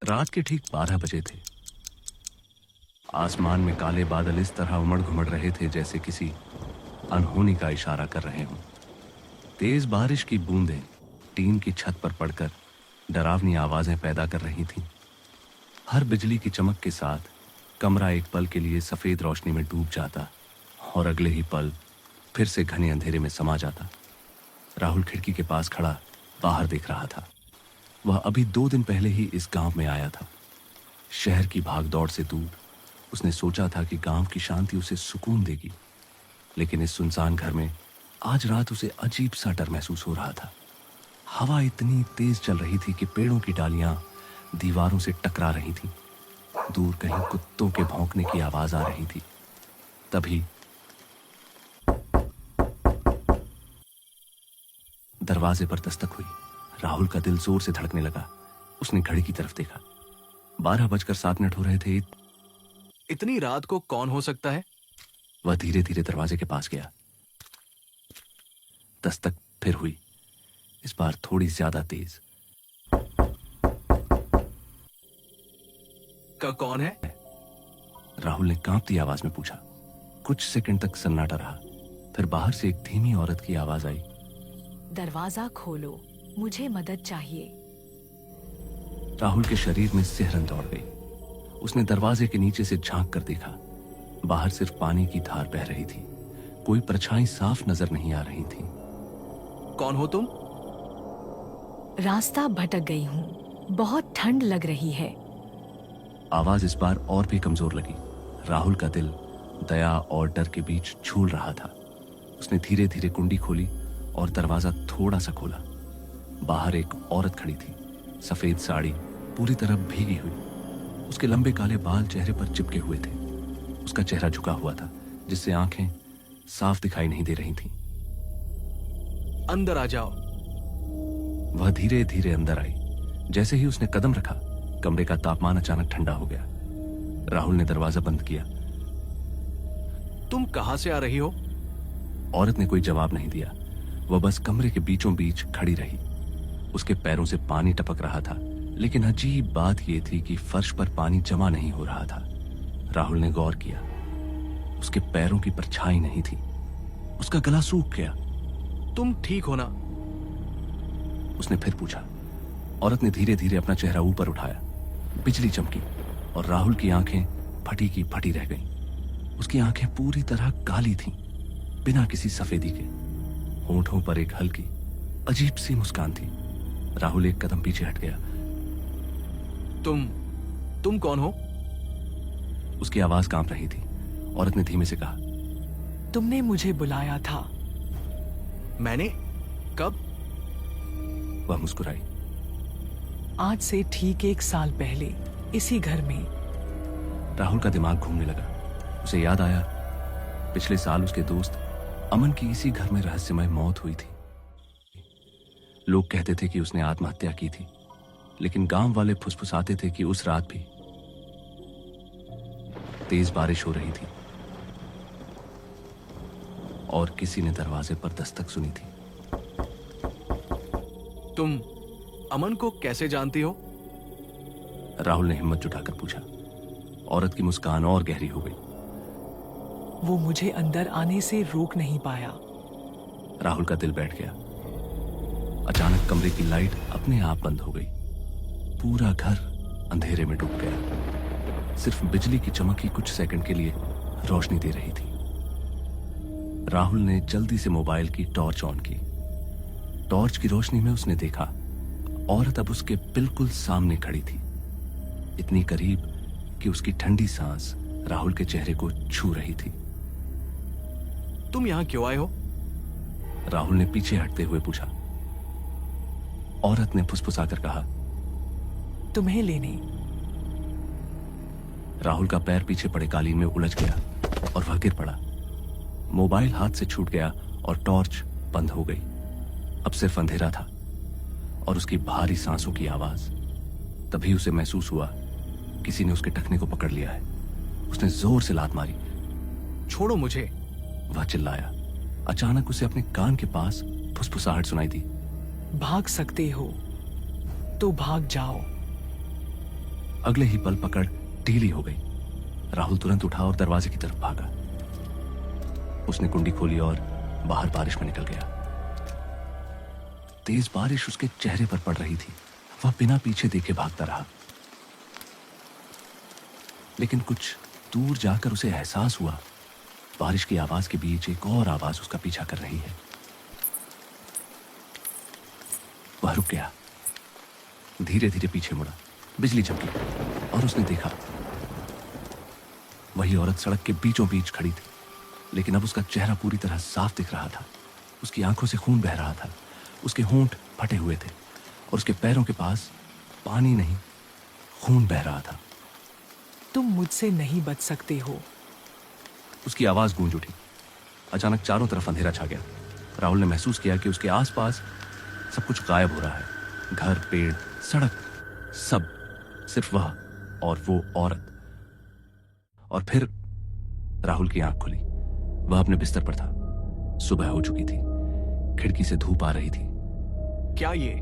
रात के ठीक 12 बजे थे। आसमान में काले बादल इस तरह उमड़ घुमड़ रहे थे जैसे किसी अनहोनी का इशारा कर रहे हों। तेज बारिश की बूंदें टीन की छत पर पड़कर डरावनी आवाजें पैदा कर रही थीं। हर बिजली की चमक के साथ कमरा एक पल के लिए सफेद रोशनी में डूब जाता और अगले ही पल फिर से घने अंधेरे में समा जाता। राहुल खिड़की के पास खड़ा बाहर देख रहा था। वह अभी 2 दिन पहले ही इस गांव में आया था। शहर की भागदौड़ से दूर उसने सोचा था कि गांव की शांति उसे सुकून देगी, लेकिन इस सुनसान घर में आज रात उसे अजीब सा डर महसूस हो रहा था। हवा इतनी तेज चल रही थी कि पेड़ों की डालियां दीवारों से टकरा रही थीं। दूर कहीं कुत्तों के भौंकने की आवाज आ रही थी। तभी दरवाजे पर दस्तक हुई। राहुल का दिल जोर से धड़कने लगा। उसने घड़ी की तरफ देखा। 12:07 हो रहे थे। इतनी रात को कौन हो सकता है? वह धीरे धीरे दरवाजे के पास गया। दस्तक फिर हुई, इस बार थोड़ी ज्यादा तेज। कौन है? राहुल ने कांपती आवाज में पूछा। कुछ सेकंड तक सन्नाटा रहा, फिर बाहर से एक धीमी औरत की आवाज आई। दरवाजा खोलो, मुझे मदद चाहिए। राहुल के शरीर में सिहरन दौड़ गई। उसने दरवाजे के नीचे से झांक कर देखा। बाहर सिर्फ पानी की धार बह रही थी। कोई परछाई साफ नजर नहीं आ रही थी। कौन हो तुम? रास्ता भटक गई हूँ, बहुत ठंड लग रही है। आवाज इस बार और भी कमजोर लगी। राहुल का दिल दया और डर के बीच झूल रहा था। उसने धीरे धीरे कुंडी खोली और दरवाजा थोड़ा सा खोला। बाहर एक औरत खड़ी थी, सफेद साड़ी पूरी तरह भीगी हुई। उसके लंबे काले बाल चेहरे पर चिपके हुए थे। उसका चेहरा झुका हुआ था, जिससे आंखें साफ दिखाई नहीं दे रही थीं। अंदर आ जाओ। वह धीरे धीरे अंदर आई। जैसे ही उसने कदम रखा, कमरे का तापमान अचानक ठंडा हो गया। राहुल ने दरवाजा बंद किया। तुम कहां से आ रही हो? औरत ने कोई जवाब नहीं दिया। वह बस कमरे के बीचों बीच खड़ी रही। उसके पैरों से पानी टपक रहा था, लेकिन अजीब बात यह थी कि फर्श पर पानी जमा नहीं हो रहा था। राहुल ने गौर किया, उसके पैरों की परछाई नहीं थी। उसका गला सूख गया। तुम ठीक हो ना? उसने फिर पूछा। औरत ने धीरे धीरे अपना चेहरा ऊपर उठाया। बिजली चमकी और राहुल की आंखें फटी की फटी रह गईं। उसकी आंखें पूरी तरह काली थीं, बिना किसी सफेदी के। होंठों पर एक हल्की अजीब सी मुस्कान थी। राहुल एक कदम पीछे हट गया। तुम कौन हो? उसकी आवाज कांप रही थी। औरत ने धीमे से कहा, तुमने मुझे बुलाया था। मैंने? कब? वह मुस्कुराई। आज से ठीक 1 साल पहले इसी घर में। राहुल का दिमाग घूमने लगा। उसे याद आया, पिछले साल उसके दोस्त अमन की इसी घर में रहस्यमय मौत हुई थी। लोग कहते थे कि उसने आत्महत्या की थी, लेकिन गांव वाले फुसफुसाते थे कि उस रात भी तेज बारिश हो रही थी और किसी ने दरवाजे पर दस्तक सुनी थी। तुम अमन को कैसे जानती हो? राहुल ने हिम्मत जुटाकर पूछा। औरत की मुस्कान और गहरी हो गई। वो मुझे अंदर आने से रोक नहीं पाया। राहुल का दिल बैठ गया। अचानक कमरे की लाइट अपने आप बंद हो गई। पूरा घर अंधेरे में डूब गया। सिर्फ बिजली की चमक ही कुछ सेकंड के लिए रोशनी दे रही थी। राहुल ने जल्दी से मोबाइल की टॉर्च ऑन की। टॉर्च की रोशनी में उसने देखा, औरत अब उसके बिल्कुल सामने खड़ी थी, इतनी करीब कि उसकी ठंडी सांस राहुल के चेहरे को छू रही थी। तुम यहां क्यों आए हो? राहुल ने पीछे हटते हुए पूछा। औरत ने फुसफुसाकर कहा, तुम्हें लेने। राहुल का पैर पीछे पड़े कालीन में उलझ गया और वह गिर पड़ा। मोबाइल हाथ से छूट गया और टॉर्च बंद हो गई। अब सिर्फ अंधेरा था और उसकी भारी सांसों की आवाज। तभी उसे महसूस हुआ किसी ने उसके टखने को पकड़ लिया है। उसने जोर से लात मारी। छोड़ो मुझे! वह चिल्लाया। अचानक उसे अपने कान के पास फुसफुसाहट सुनाई दी। भाग सकते हो तो भाग जाओ। अगले ही पल पकड़ ढीली हो गई। राहुल तुरंत उठा और दरवाजे की तरफ भागा। उसने कुंडी खोली और बाहर बारिश में निकल गया। तेज बारिश उसके चेहरे पर पड़ रही थी। वह बिना पीछे देखे भागता रहा, लेकिन कुछ दूर जाकर उसे एहसास हुआ बारिश की आवाज के बीच एक और आवाज उसका पीछा कर रही है। वह रुक गया, धीरे धीरे पीछे मुड़ा। बिजली चमकी और उसने देखा वही औरत सड़क के बीचों बीच खड़ी थी, लेकिन अब उसका चेहरा पूरी तरह साफ दिख रहा था। उसकी आंखों से खून बह रहा था, उसके होंठ फटे हुए थे और उसके पैरों के पास पानी नहीं, खून बह रहा था। तुम मुझसे नहीं बच सकते हो। उसकी आवाज गूंज उठी। अचानक चारों तरफ अंधेरा छा गया। राहुल ने महसूस किया कि उसके आसपास सब कुछ गायब हो रहा है। घर, पेड़, सड़क, सब, सिर्फ वह और वो औरत। और फिर राहुल की आंख खुली। वह अपने बिस्तर पर था। सुबह हो चुकी थी। खिड़की से धूप आ रही थी। क्या ये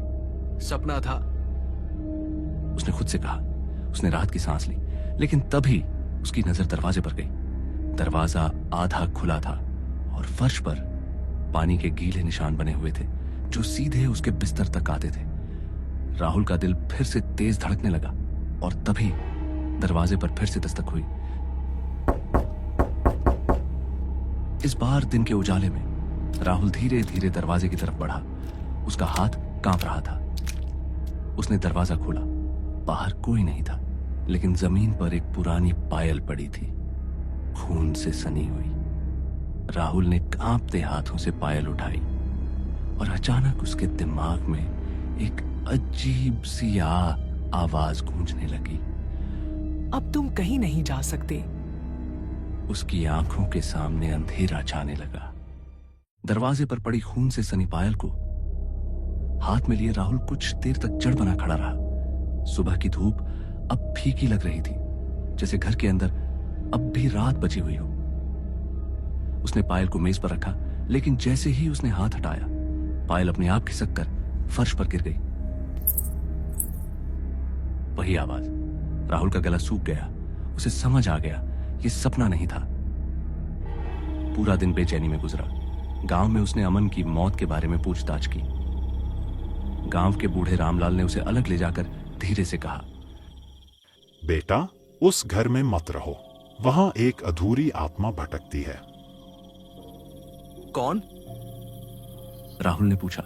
सपना था? उसने खुद से कहा। उसने राहत की सांस ली, लेकिन तभी उसकी नजर दरवाजे पर गई। दरवाजा आधा खुला था और फर्श पर पानी के गीले निशान बने हुए थे जो सीधे उसके बिस्तर तक आते थे। राहुल का दिल फिर से तेज धड़कने लगा और तभी दरवाजे पर फिर से दस्तक हुई। इस बार दिन के उजाले में राहुल धीरे धीरे दरवाजे की तरफ बढ़ा। उसका हाथ कांप रहा था। उसने दरवाजा खोला। बाहर कोई नहीं था, लेकिन जमीन पर एक पुरानी पायल पड़ी थी, खून से सनी हुई। राहुल ने कांपते हाथों से पायल उठाई और अचानक उसके दिमाग में एक अजीब सी आवाज गूंजने लगी। अब तुम कहीं नहीं जा सकते। उसकी आंखों के सामने अंधेरा छाने लगा। दरवाजे पर पड़ी खून से सनी पायल को हाथ में लिए राहुल कुछ देर तक जड़ बना खड़ा रहा। सुबह की धूप अब फीकी लग रही थी, जैसे घर के अंदर अब भी रात बची हुई हो। उसने पायल को मेज पर रखा, लेकिन जैसे ही उसने हाथ हटाया, पायल अपने आप खिसक कर फर्श पर गिर गई। वही आवाज। राहुल का गला सूख गया। उसे समझ आ गया ये सपना नहीं था। पूरा दिन बेचैनी में गुजरा। गांव में उसने अमन की मौत के बारे में पूछताछ की। गांव के बूढ़े रामलाल ने उसे अलग ले जाकर धीरे से कहा, बेटा, उस घर में मत रहो। वहां एक अधूरी आत्मा भटकती है। कौन? राहुल ने पूछा।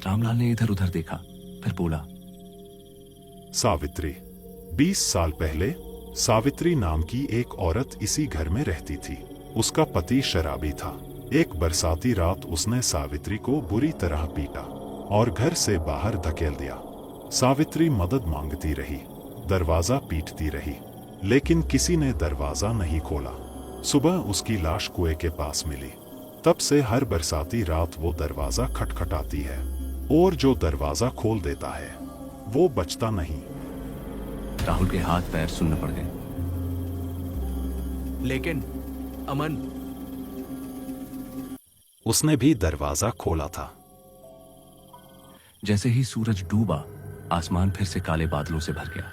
रामलाल ने इधर उधर देखा, फिर बोला, सावित्री। 20 साल पहले सावित्री नाम की एक औरत इसी घर में रहती थी। उसका पति शराबी था। एक बरसाती रात उसने सावित्री को बुरी तरह पीटा और घर से बाहर धकेल दिया। सावित्री मदद मांगती रही, दरवाजा पीटती रही, लेकिन किसी ने दरवाजा नहीं खोला। सुबह उसकी लाश कुएं के पास मिली। तब से हर बरसाती रात वो दरवाजा खटखटाती है और जो दरवाजा खोल देता है वो बचता नहीं। राहुल के हाथ पैर सुन्न पड़ गए। लेकिन अमन? उसने भी दरवाजा खोला था। जैसे ही सूरज डूबा, आसमान फिर से काले बादलों से भर गया।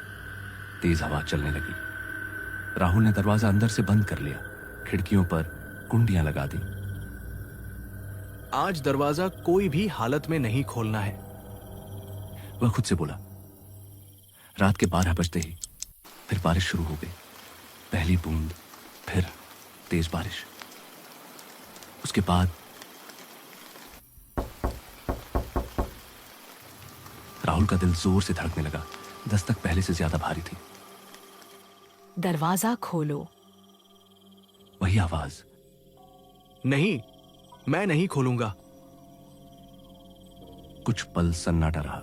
तेज हवा चलने लगी। राहुल ने दरवाजा अंदर से बंद कर लिया। खिड़कियों पर कुंडियां लगा दी। आज दरवाजा कोई भी हालत में नहीं खोलना है। वह खुद से बोला। रात के 12 बजते ही फिर बारिश शुरू हो गई। पहली बूंद, फिर तेज बारिश। उसके बाद राहुल का दिल जोर से धड़कने लगा। दस्तक पहले से ज्यादा भारी थी। दरवाजा खोलो। वही आवाज। नहीं, मैं नहीं खोलूंगा। कुछ पल सन्नाटा रहा,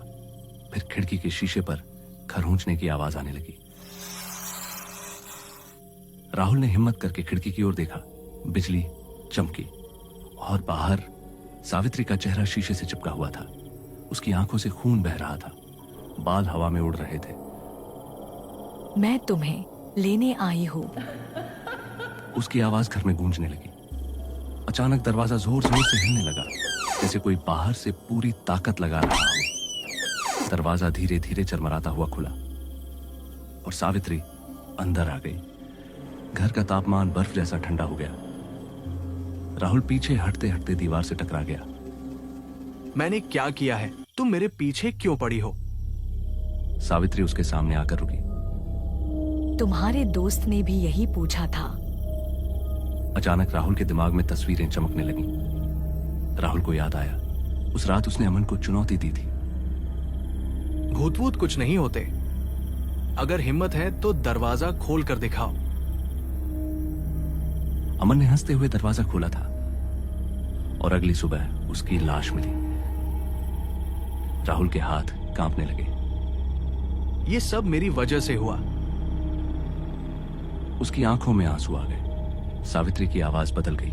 फिर खिड़की के शीशे पर खरोंचने की आवाज आने लगी। राहुल ने हिम्मत करके खिड़की की ओर देखा। बिजली चमकी और बाहर सावित्री का चेहरा शीशे से चिपका हुआ था। उसकी आंखों से खून बह रहा था। बाल हवा में उड़ रहे थे। मैं तुम्हें लेने आई हूं। उसकी आवाज घर में गूंजने लगी। अचानक दरवाजा जोर जोर से हिलने लगा, जैसे कोई बाहर से पूरी ताकत लगा रहा हो। दरवाजा धीरे धीरे चरमराता हुआ खुला। और सावित्री अंदर आ गई। घर का तापमान बर्फ जैसा ठंडा हो गया। राहुल पीछे हटते हटते दीवार से टकरा गया। मैंने क्या किया है? तुम मेरे पीछे क्यों पड़ी हो? सावित्री उसके सामने आकर रुकी। तुम्हारे दोस्त ने भी यही पूछा था। अचानक राहुल के दिमाग में तस्वीरें चमकने लगीं। राहुल को याद आया, उस रात उसने अमन को चुनौती दी थी। भूत वूत कुछ नहीं होते। अगर हिम्मत है तो दरवाजा खोल कर दिखाओ। अमन ने हंसते हुए दरवाजा खोला था और अगली सुबह उसकी लाश मिली। राहुल के हाथ कांपने लगे। ये सब मेरी वजह से हुआ। उसकी आंखों में आंसू आ गए। सावित्री की आवाज बदल गई।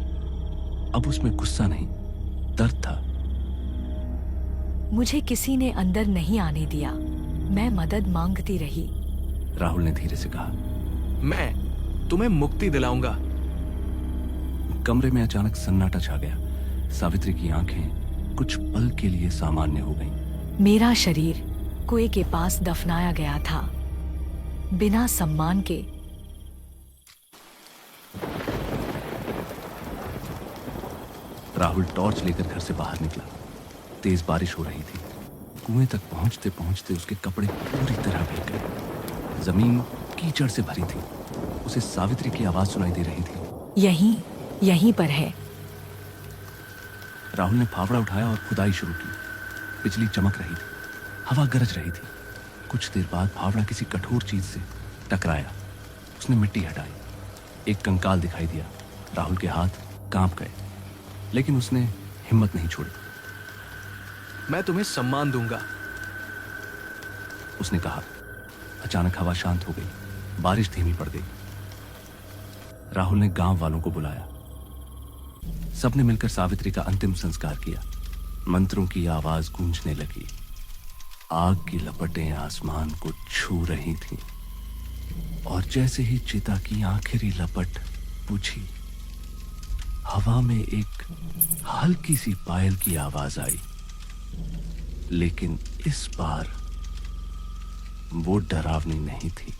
अब उसमें गुस्सा नहीं, दर्द था। मुझे किसी ने अंदर नहीं आने दिया। मैं मदद मांगती रही। राहुल ने धीरे से कहा। मैं तुम्हें मुक्ति दिलाऊंगा। कमरे में अचानक सन्नाटा छा गया। सावित्री की आंखें कुछ पल के लिए सामान्य हो गईं। मेरा शरीर कुएं के पास दफनाया गया था, बिना सम्मान के। राहुल टॉर्च लेकर घर से बाहर निकला। तेज बारिश हो रही थी। कुएं तक पहुंचते पहुंचते उसके कपड़े पूरी तरह भीग गए। जमीन कीचड़ से भरी थी। उसे सावित्री की आवाज सुनाई दे रही थी। यहीं पर है। राहुल ने फावड़ा उठाया और खुदाई शुरू की। बिजली चमक रही थी, हवा गरज रही थी। कुछ देर बाद फावड़ा किसी कठोर चीज से टकराया। उसने मिट्टी हटाई। एक कंकाल दिखाई दिया। राहुल के हाथ कांप गए, लेकिन उसने हिम्मत नहीं छोड़ी। मैं तुम्हें सम्मान दूंगा, उसने कहा। अचानक हवा शांत हो गई। बारिश धीमी पड़ गई। राहुल ने गांव वालों को बुलाया। सबने मिलकर सावित्री का अंतिम संस्कार किया। मंत्रों की आवाज गूंजने लगी। आग की लपटें आसमान को छू रही थीं। और जैसे ही चिता की आखिरी लपट बुझी, हवा में एक हल्की सी पायल की आवाज आई। लेकिन इस बार वो डरावनी नहीं थी।